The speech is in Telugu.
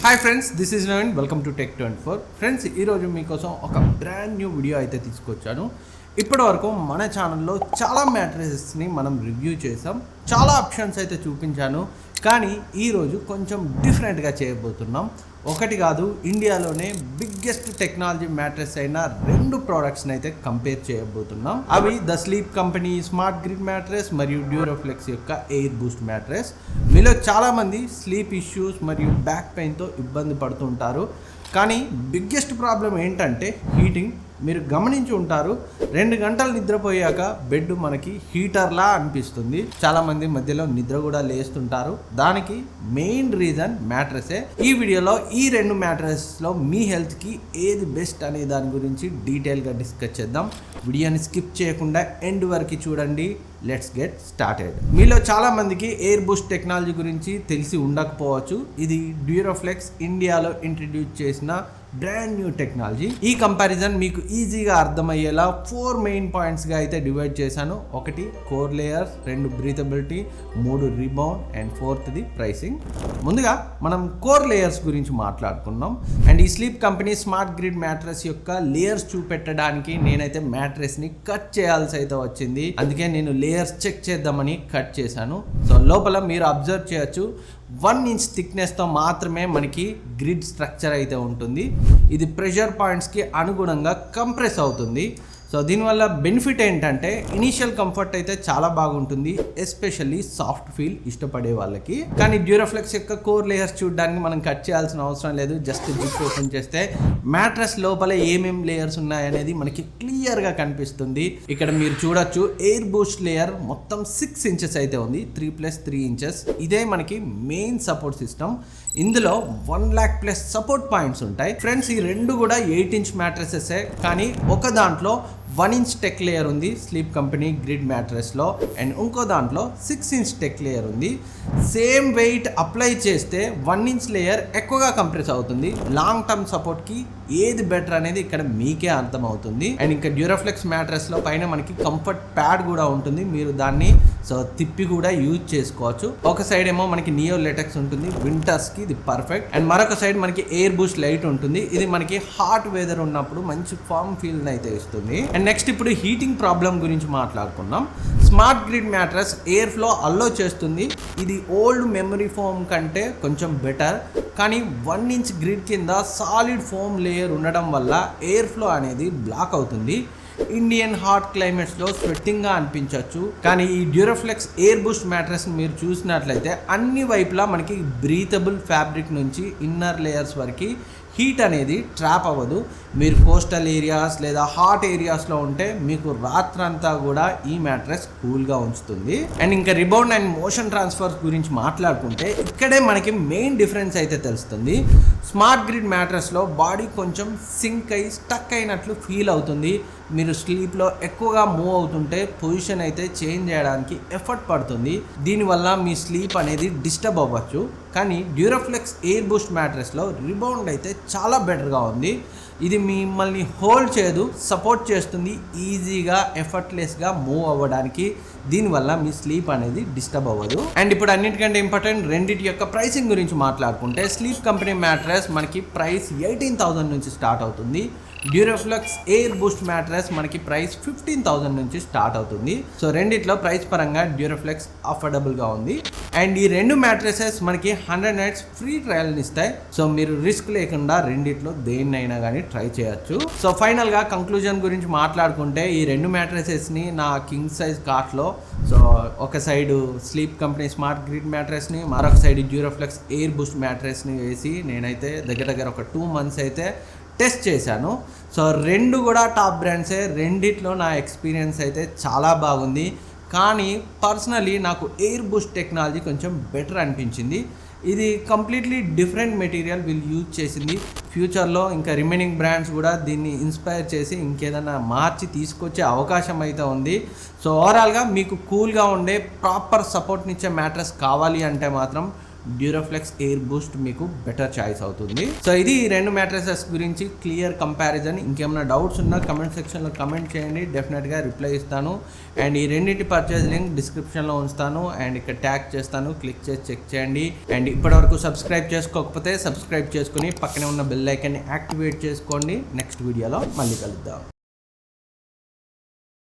Hi friends, this is Naveen. Welcome to tech 24. Friends, ఈరోజు మీకోసం ఒక బ్రాండ్ న్యూ వీడియో అయితే తీసుకొచ్చాను. ఇప్పటివరకు మన ఛానల్లో చాలా మ్యాట్రెసెస్ని మనం రివ్యూ చేసాం, చాలా ఆప్షన్స్ అయితే చూపించాను. కానీ ఈరోజు కొంచెం డిఫరెంట్గా చేయబోతున్నాం. ఒకటి కాదు, ఇండియాలోనే బిగ్గెస్ట్ టెక్నాలజీ మ్యాట్రెస్ అయిన రెండు ప్రోడక్ట్స్ని అయితే కంపేర్ చేయబోతున్నాం. అవి the sleep Company Smart Grid mattress మరియు డ్యూరోఫ్లెక్స్ యొక్క ఎయిర్ బూస్ట్ మ్యాట్రెస్. మీలో చాలామంది స్లీప్ ఇష్యూస్ మరియు బ్యాక్ పెయిన్తో ఇబ్బంది పడుతుంటారు. కానీ బిగ్గెస్ట్ ప్రాబ్లం ఏంటంటే హీటింగ్. మీరు గమనించి ఉంటారు, 2 గంటలు నిద్రపోయాక బెడ్ మనకి హీటర్లా అనిపిస్తుంది. చాలామంది మధ్యలో నిద్ర కూడా లేస్తుంటారు. దానికి మెయిన్ రీజన్ మ్యాట్రెసే. ఈ వీడియోలో ఈ రెండు మ్యాట్రెస్లో మీ హెల్త్కి ఏది బెస్ట్ అనే దాని గురించి డీటెయిల్గా డిస్కస్ చేద్దాం. వీడియోని స్కిప్ చేయకుండా ఎండ్ వరకు చూడండి. Let's get started. మీలో చాలా మందికి ఎయిర్ బూస్ట్ టెక్నాలజీ గురించి తెలిసి ఉండకపోవచ్చు. ఇది డ్యూరోఫ్లెక్స్ ఇండియాలో ఇంట్రడ్యూస్ చేసిన బ్రాండ్ న్యూ టెక్నాలజీ. ఈ కంపారిజన్ మీకు ఈజీగా అర్థమయ్యేలా 4 మెయిన్ పాయింట్స్గా అయితే డివైడ్ చేశాను. 1 core layers, 2 breathability, 3 rebound and 4ది ప్రైసింగ్. ముందుగా మనం కోర్ లేయర్స్ గురించి మాట్లాడుకున్నాం. అండ్ ఈ Sleep Company Smart Grid mattress యొక్క లేయర్స్ చూపెట్టడానికి నేనైతే మ్యాట్రెస్ని కట్ చేయాల్సి అయితే వచ్చింది. అందుకే నేను లేయర్స్ చెక్ చేద్దామని కట్ చేశాను. సో లోపల మీరు అబ్జర్వ్ చేయొచ్చు, 1 ఇంచ్ థిక్నెస్తో మాత్రమే మనకి గ్రిడ్ స్ట్రక్చర్ అయితే ఉంటుంది. ఇది ప్రెషర్ పాయింట్స్కి అనుగుణంగా కంప్రెస్ అవుతుంది. సో దీనివల్ల బెనిఫిట్ ఏంటంటే ఇనీషియల్ కంఫర్ట్ అయితే చాలా బాగుంటుంది, ఎస్పెషల్లీ సాఫ్ట్ ఫీల్ ఇష్టపడే వాళ్ళకి. కానీ డ్యూరోఫ్లెక్స్ యొక్క కోర్ లేయర్స్ చూడడానికి మనం కట్ చేయాల్సిన అవసరం లేదు. జస్ట్ జిప్ ఓపెన్ చేస్తే మ్యాట్రెస్ లోపల ఏమేం లేయర్స్ ఉన్నాయనేది మనకి క్లియర్గా కనిపిస్తుంది. ఇక్కడ మీరు చూడొచ్చు, ఎయిర్ బూస్ట్ లేయర్ మొత్తం 6 ఇంచెస్ అయితే ఉంది, 3+3 ఇంచెస్. ఇదే మనకి మెయిన్ సపోర్ట్ సిస్టమ్. ఇందులో 1 lakh ప్లస్ సపోర్ట్ పాయింట్స్ ఉంటాయి. ఫ్రెండ్స్, ఈ రెండు కూడా 8 ఇంచ్ మ్యాట్రెసెసే. కానీ ఒక దాంట్లో 1 ఇంచ్ టెక్ లేయర్ ఉంది స్లీప్ కంపెనీ గ్రిడ్ మ్యాట్రెస్లో, అండ్ ఇంకో దాంట్లో 6 ఇంచ్ టెక్ లేయర్ ఉంది. సేమ్ వెయిట్ అప్లై చేస్తే 1 ఇంచ్ లేయర్ ఎక్కువగా కంప్రెస్ అవుతుంది. లాంగ్ టర్మ్ సపోర్ట్కి ఏది బెటర్ అనేది ఇక్కడ మీకే అర్థమవుతుంది. అండ్ ఇంకా డ్యూరోఫ్లెక్స్ మ్యాట్రెస్లో పైన మనకి కంఫర్ట్ ప్యాడ్ కూడా ఉంటుంది. మీరు దాన్ని తిప్పి కూడా యూజ్ చేసుకోవచ్చు. ఒక సైడ్ ఏమో మనకి నియో లెటెక్స్ ఉంటుంది, వింటర్స్కి ఇది పర్ఫెక్ట్. అండ్ మరొక సైడ్ మనకి ఎయిర్ బూస్ట్ లైట్ ఉంటుంది. ఇది మనకి హాట్ వెదర్ ఉన్నప్పుడు మంచి ఫామ్ ఫీల్ అయితే ఇస్తుంది. అండ్ నెక్స్ట్ ఇప్పుడు హీటింగ్ ప్రాబ్లం గురించి మాట్లాడుకున్నాం. Smart Grid mattress air flow అల్లో చేస్తుంది. ఇది ఓల్డ్ మెమరీ ఫోమ్ కంటే కొంచెం బెటర్. కానీ 1 ఇంచ్ గ్రిడ్ కింద సాలిడ్ ఫోమ్ లేయర్ ఉండడం వల్ల ఎయిర్ ఫ్లో అనేది బ్లాక్ అవుతుంది. ఇండియన్ హాట్ క్లైమేట్స్లో స్వెట్టింగ్గా అనిపించవచ్చు. కానీ ఈ డ్యూరోఫ్లెక్స్ ఎయిర్ బూస్ట్ మ్యాట్రెస్ మీరు చూసినట్లయితే అన్ని వైపులా మనకి బ్రీతబుల్ ఫ్యాబ్రిక్ నుంచి ఇన్నర్ లేయర్స్ వరకు హీట్ అనేది ట్రాప్ అవ్వదు. మీరు కోస్టల్ ఏరియాస్ లేదా హాట్ ఏరియాస్లో ఉంటే మీకు రాత్రంతా కూడా ఈ మ్యాట్రెస్ కూల్గా ఉంచుతుంది. అండ్ ఇంకా రిబౌండ్ అండ్ మోషన్ ట్రాన్స్ఫర్స్ గురించి మాట్లాడుకుంటే ఇక్కడే మనకి మెయిన్ డిఫరెన్స్ అయితే తెలుస్తుంది. స్మార్ట్ గ్రిడ్ మ్యాట్రెస్లో బాడీ కొంచెం సింక్ అయి స్టక్ అయినట్లు ఫీల్ అవుతుంది. మీరు స్లీప్లో ఎక్కువగా మూవ్ అవుతుంటే పొజిషన్ అయితే చేంజ్ చేయడానికి ఎఫర్ట్ పడుతుంది. దీనివల్ల మీ స్లీప్ అనేది డిస్టర్బ్ అవ్వచ్చు. కానీ డ్యూరోఫ్లెక్స్ ఎయిర్ బూస్ట్ మ్యాట్రెస్లో రిబౌండ్ అయితే చాలా బెటర్గా ఉంది. ఇది మిమ్మల్ని హోల్డ్ చేయదు, సపోర్ట్ చేస్తుంది. ఈజీగా ఎఫర్ట్లెస్గా మూవ్ అవ్వడానికి దీనివల్ల మీ స్లీప్ అనేది డిస్టర్బ్ అవ్వదు. అండ్ ఇప్పుడు అన్నిటికంటే ఇంపార్టెంట్ రెండింటి యొక్క ప్రైసింగ్ గురించి మాట్లాడుకుంటే స్లీప్ కంపెనీ మ్యాట్రెస్ మనకి ప్రైస్ 18,000 నుంచి స్టార్ట్ అవుతుంది. డ్యూరోఫ్లెక్స్ ఎయిర్ బూస్ట్ మ్యాట్రెస్ మనకి ప్రైస్ 15,000 నుంచి స్టార్ట్ అవుతుంది. సో రెండిట్లో ప్రైస్ పరంగా డ్యూరోఫ్లెక్స్ అఫోర్డబుల్గా ఉంది. అండ్ ఈ రెండు మ్యాట్రెసెస్ మనకి 100 nights ఫ్రీ ట్రయల్ని ఇస్తాయి. సో మీరు రిస్క్ లేకుండా రెండిట్లో దేన్నైనా కానీ ట్రై చేయొచ్చు. సో ఫైనల్గా కంక్లూజన్ గురించి మాట్లాడుకుంటే ఈ రెండు మ్యాట్రెసెస్ని నా కింగ్ సైజ్ కార్ట్లో, సో ఒక side Sleep Company Smart Grid మ్యాట్రెస్ని, మరొక సైడ్ డ్యూరోఫ్లెక్స్ ఎయిర్ బూస్ట్ మ్యాట్రెస్ని వేసి నేనైతే దగ్గర ఒక 2 months అయితే టెస్ట్ చేశాను. సో రెండు కూడా టాప్ బ్రాండ్సే. రెండిట్లో నా ఎక్స్పీరియన్స్ అయితే చాలా బాగుంది. కానీ పర్సనలీ నాకు ఎయిర్ బూస్ట్ టెక్నాలజీ కొంచెం బెటర్ అనిపించింది. ఇది కంప్లీట్లీ డిఫరెంట్ మెటీరియల్ వీళ్ళు యూజ్ చేసింది. ఫ్యూచర్లో ఇంకా రిమైనింగ్ బ్రాండ్స్ కూడా దీన్ని ఇన్స్పైర్ చేసి ఇంకేదైనా మార్చి తీసుకొచ్చే అవకాశం అయితే ఉంది. సో ఓవరాల్గా మీకు కూల్గా ఉండే ప్రాపర్ సపోర్ట్నిచ్చే మ్యాట్రెస్ కావాలి అంటే మాత్రం డ్యూరాఫ్లెక్స్ ఎయిర్ బూస్ట్ మీకు బెటర్ చాయిస్ అవుతుంది. సో ఇది ఈ 2 మ్యాట్రెసెస్ గురించి క్లియర్ కంపారిజన్. ఇంకేమైనా డౌట్స్ ఉన్నా కమెంట్ సెక్షన్లో కమెంట్ చేయండి, డెఫినెట్గా రిప్లై ఇస్తాను. అండ్ ఈ రెండింటి పర్చేజ్ లింక్ డిస్క్రిప్షన్లో ఉంచుతాను అండ్ ఇక్కడ ట్యాగ్ చేస్తాను, క్లిక్ చేసి చెక్ చేయండి. అండ్ ఇప్పటివరకు సబ్స్క్రైబ్ చేసుకోకపోతే సబ్స్క్రైబ్ చేసుకుని పక్కనే ఉన్న బెల్ ఐకాన్ని యాక్టివేట్ చేసుకోండి. నెక్స్ట్ వీడియోలో మళ్ళీ కలుద్దాం.